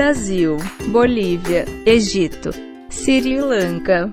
Brasil, Bolívia, Egito, Sri Lanka.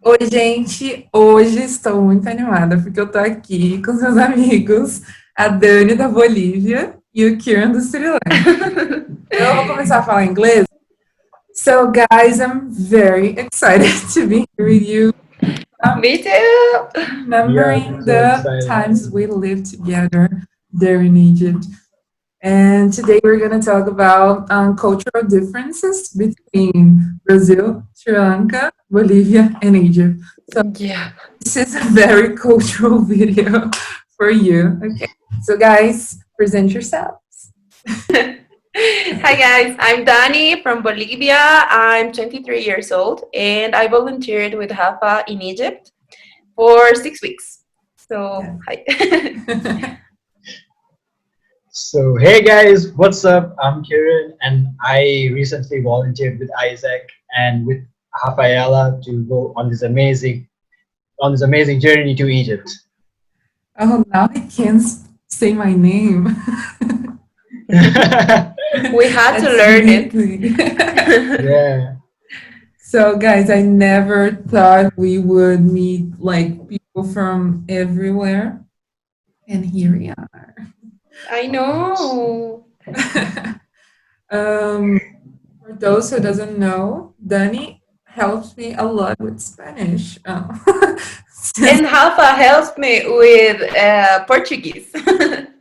Oi, gente! Hoje estou muito animada porque eu tô aqui com meus amigos, a Dani da Bolívia e o Kiran do Sri Lanka. Eu vou começar a falar inglês. So, guys, I'm very excited to be here with you. Me too! Remembering the times we lived together there in Egypt. And today we're going to talk about cultural differences between Brazil, Sri Lanka, Bolivia, and Egypt. So Yeah. this is a very cultural video for you. Okay, so guys, present yourselves. Hi guys, I'm Dani from Bolivia. I'm 23 years old and I volunteered with HAFA in Egypt for 6 weeks. So, hi. So, hey guys, what's up? I'm Kiran and I recently volunteered with Isaac and with Rafaela to go on this amazing journey to Egypt. Oh, now I can't say my name. We had to learn it. Yeah. So guys, I never thought we would meet like people from everywhere. And here we are. I know. For those who doesn't know, Dani helps me a lot with Spanish. And HAFA helped me with Portuguese.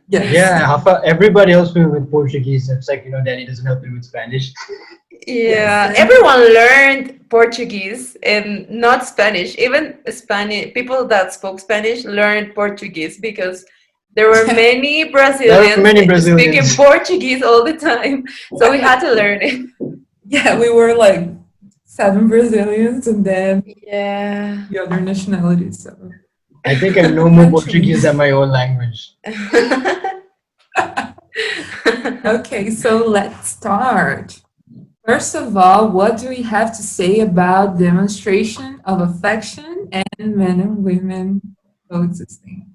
Yes. Yeah, everybody helps me with Portuguese. It's like, Danny doesn't help me with Spanish. Yeah, everyone learned Portuguese and not Spanish. Even Spanish people that spoke Spanish learned Portuguese because there were many Brazilians speaking Portuguese all the time. So we had to learn it. Yeah, we were like 7 Brazilians and then Yeah. the other nationalities. So. I think I know more Portuguese than my own language. Okay, so let's start. First of all, what do we have to say about demonstration of affection and men and women coexisting?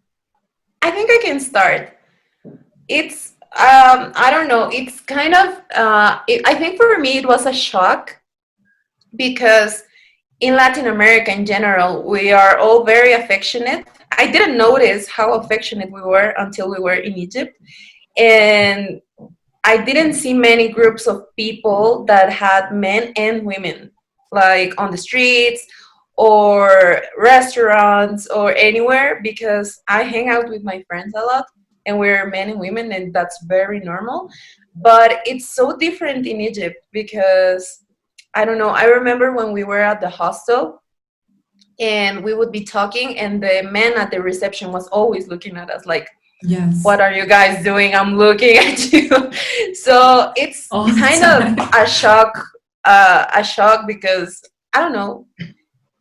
I think I can start. It's I don't know. It's kind of I think for me it was a shock because in Latin America in general, we are all very affectionate. I didn't notice how affectionate we were until we were in Egypt. And I didn't see many groups of people that had men and women, like on the streets or restaurants or anywhere, because I hang out with my friends a lot and we're men and women, and that's very normal. But it's so different in Egypt because I don't know. I remember when we were at the hostel and we would be talking and the man at the reception was always looking at us like, Yes. what are you guys doing? I'm looking at you. So it's kind of a shock because I don't know.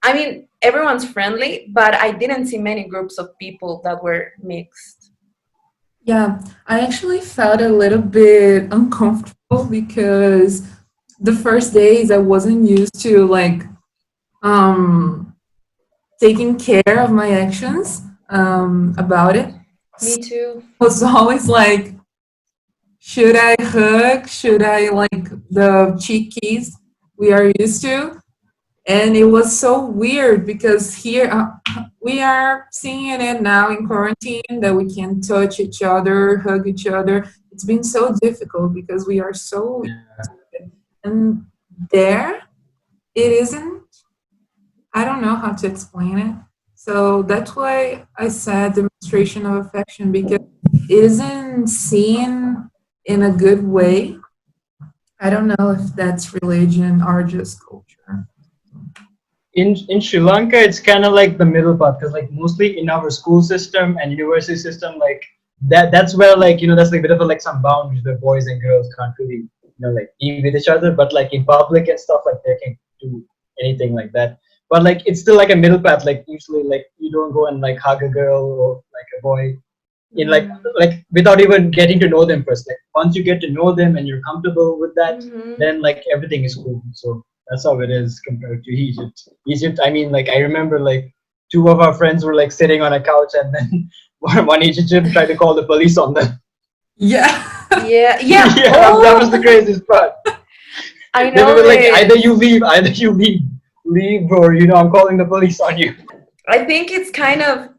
I mean, everyone's friendly, but I didn't see many groups of people that were mixed. Yeah, I actually felt a little bit uncomfortable because the first days I wasn't used to like taking care of my actions about it. Me too. I was always like, should I hug? Should I like the cheek kiss we are used to? And it was so weird because here we are seeing it now in quarantine that we can touch each other, hug each other. It's been so difficult because we are so and there it isn't. I don't know how to explain it. So that's why I said demonstration of affection because it isn't seen in a good way. I don't know if that's religion or just culture. In Sri Lanka, it's kind of like the middle part because like mostly in our school system and university system, like that's where like that's like a bit of a, like some boundaries where boys and girls can't really like be with each other, but like in public and stuff like they can do anything like that. But like it's still like a middle path. Like usually like you don't go and like hug a girl or like a boy in like without even getting to know them first. Like once you get to know them and you're comfortable with that, then like everything is cool. So that's how it is compared to Egypt. Egypt, I mean, like I remember like 2 of our friends were like sitting on a couch and then one Egyptian tried to call the police on them. Yeah. Yeah, yeah. Yeah, that was the craziest part. I They know were like, it. either you leave, or I'm calling the police on you. I think it's kind of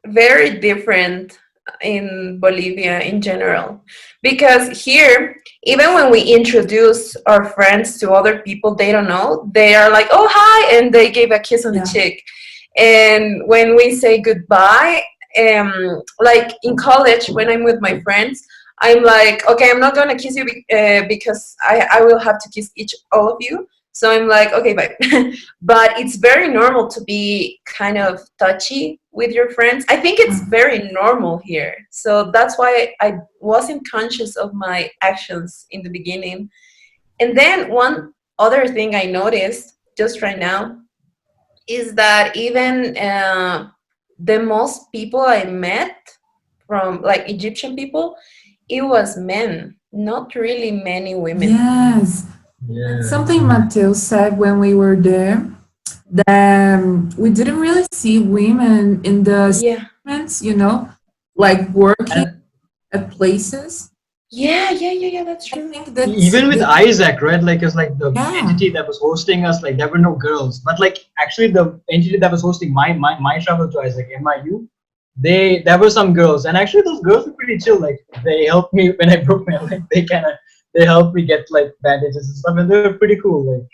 very different in Bolivia in general. Because here, even when we introduce our friends to other people they don't know, they are like, oh, hi, and they give a kiss on the Yeah. cheek. And when we say goodbye, like in college, when I'm with my friends, I'm like, okay, I'm not gonna kiss you because I will have to kiss all of you. So I'm like, okay, bye. But it's very normal to be kind of touchy with your friends. I think it's very normal here. So that's why I wasn't conscious of my actions in the beginning. And then one other thing I noticed just right now is that even the most people I met from like Egyptian people, it was men, not really many women. Yes. Yeah. Something Mateo said when we were there, that we didn't really see women in the Yeah. segments, like working And at places. Yeah, that's I true. think that's even with Isaac, right? Like, it's like the Yeah. entity that was hosting us, like there were no girls. But like actually the entity that was hosting my travel to Isaac, MIU, there were some girls, and actually those girls were pretty chill. Like they helped me when I broke my leg. They helped me get like bandages and stuff, and they were pretty cool.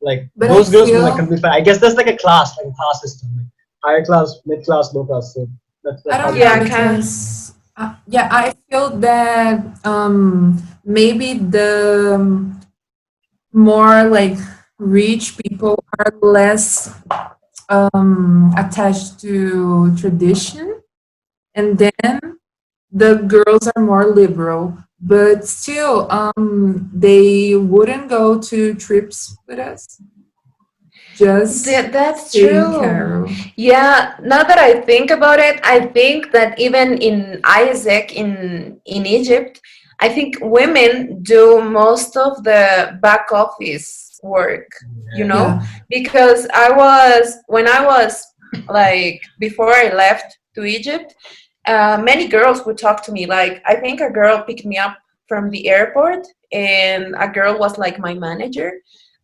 Like But those I girls were feel like completely fine. I guess that's like a class system, like higher class, mid class, low class. So that's I how don't they know Yeah, do it. kind of. because I feel that maybe the more like rich people are less attached to tradition, and then the girls are more liberal. But still, they wouldn't go to trips with us. Just That's stay in true. Cairo. Yeah, now that I think about it, I think that even in Isaac in Egypt, I think women do most of the back office work, Yeah. because when I was like before I left to Egypt, many girls would talk to me. Like I think a girl picked me up from the airport, and a girl was like my manager,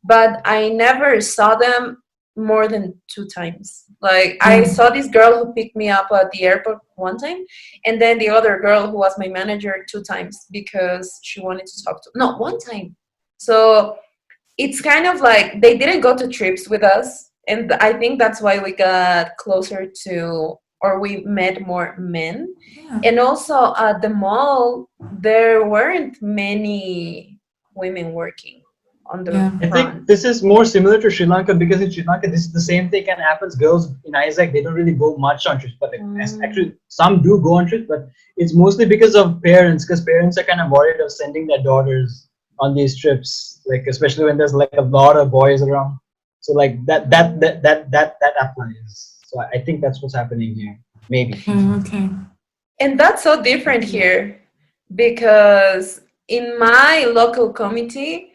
but I never saw them more than 2 times. Like I Yeah. saw this girl who picked me up at the airport one time, and then the other girl who was my manager 2 times because she wanted to talk to. No, one time. So it's kind of like they didn't go to trips with us, and I think that's why we got closer to, or we met more men. Yeah. And also at the mall, there weren't many women working on the Yeah. I think front. this is more similar to Sri Lanka, because in Sri Lanka, this is the same thing can happen. Girls in Isaac, they don't really go much on trips, but actually some do go on trips, but it's mostly because of parents, because parents are kind of worried of sending their daughters on these trips, like especially when there's like a lot of boys around. So like that applies. So I think that's what's happening here, maybe. Okay. And that's so different here because in my local committee,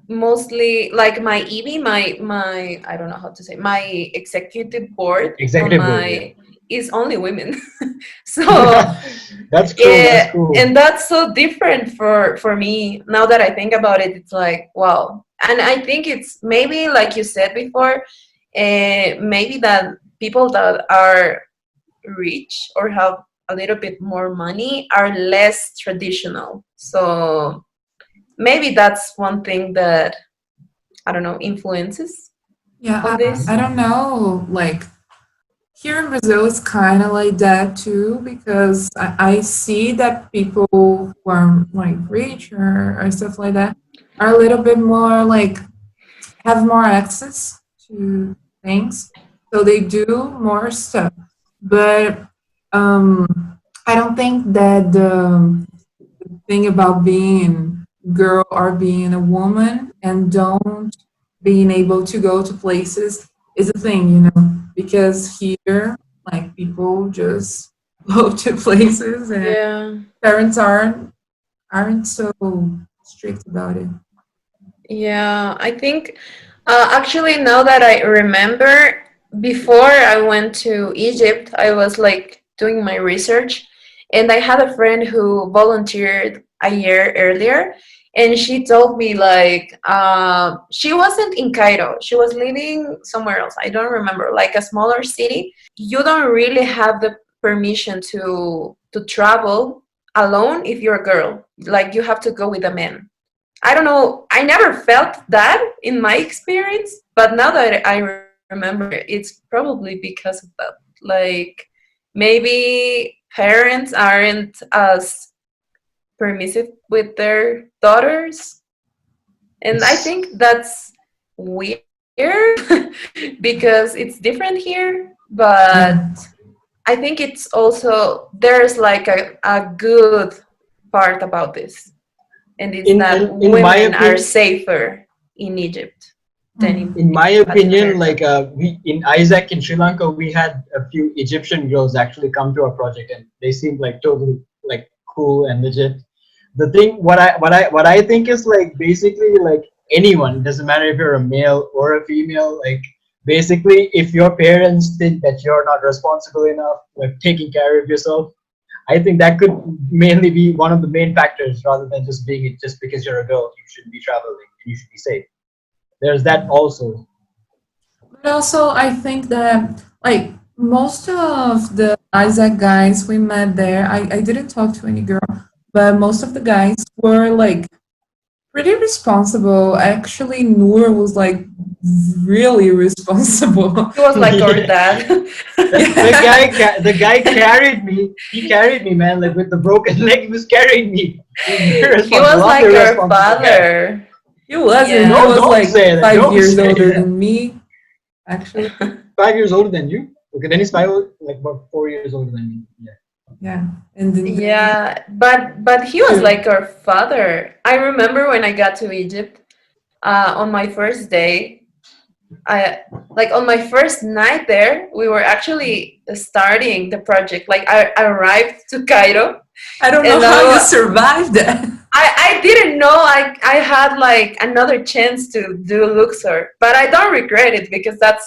mostly like my EB, my I don't know how to say, my executive board on Executive board, yeah. my is only women. So That's cool. yeah, That's cool. and that's so different for me. Now that I think about it, it's like wow. And I think it's maybe like you said before, maybe that people that are rich or have a little bit more money are less traditional. So maybe that's one thing that I don't know influences Yeah, on this. I don't know. Like here in Brazil, it's kind of like that too, because I see that people who are like rich or stuff like that are a little bit more like have more access to things, so they do more stuff. But I don't think that the thing about being a girl or being a woman and don't being able to go to places is a thing, because here, like people just go to places and Yeah, parents aren't so strict about it. yeah. I think actually now that I remember, before I went to Egypt, I was like doing my research, And I had a friend who volunteered a year earlier, and she told me like she wasn't in Cairo. She was living somewhere else. I don't remember, like a smaller city. You don't really have the permission to travel alone if you're a girl. Like you have to go with a man. I don't know. I never felt that in my experience, but now that I remember, it's probably because of that. Like maybe parents aren't as permissive with their daughters, and I It's think that's weird because it's different here. But Yeah. I think it's also there's like a good part about this, and it's that in my women are opinion, safer in Egypt than Mhm. in my in Latin opinion, America. like we in Isaac in Sri Lanka, we had a few Egyptian girls actually come to our project, and they seemed like totally like cool and legit. The thing, what I think is like basically like anyone, doesn't matter if you're a male or a female, like basically if your parents think that you're not responsible enough, like taking care of yourself, I think that could mainly be one of the main factors, rather than just being it just because you're a girl, you shouldn't be traveling, you should be safe. There's that also. But also, I think that like most of the Isaac guys we met there, I didn't talk to any girl, but most of the guys were like pretty responsible. Actually, Noor was like really responsible. He was like our Yeah. dad. Yeah. The guy carried me. He carried me, man, like with the broken leg. He was carrying me. He was very He responsible. was I'm the like our responsible guy. father. He wasn't. He Yeah. No, was don't like say that. 5 Don't years say older that. than me, actually. 5 years older than you. Okay, then he's like about 4 years older than me. Yeah. Yeah. And then Dani. Yeah, but he was like our father. I remember when I got to Egypt, on my first day, I like on my first night there, we were actually starting the project. Like I arrived to Cairo, I don't know and how you survived that. I didn't know I had like another chance to do Luxor, but I don't regret it because that's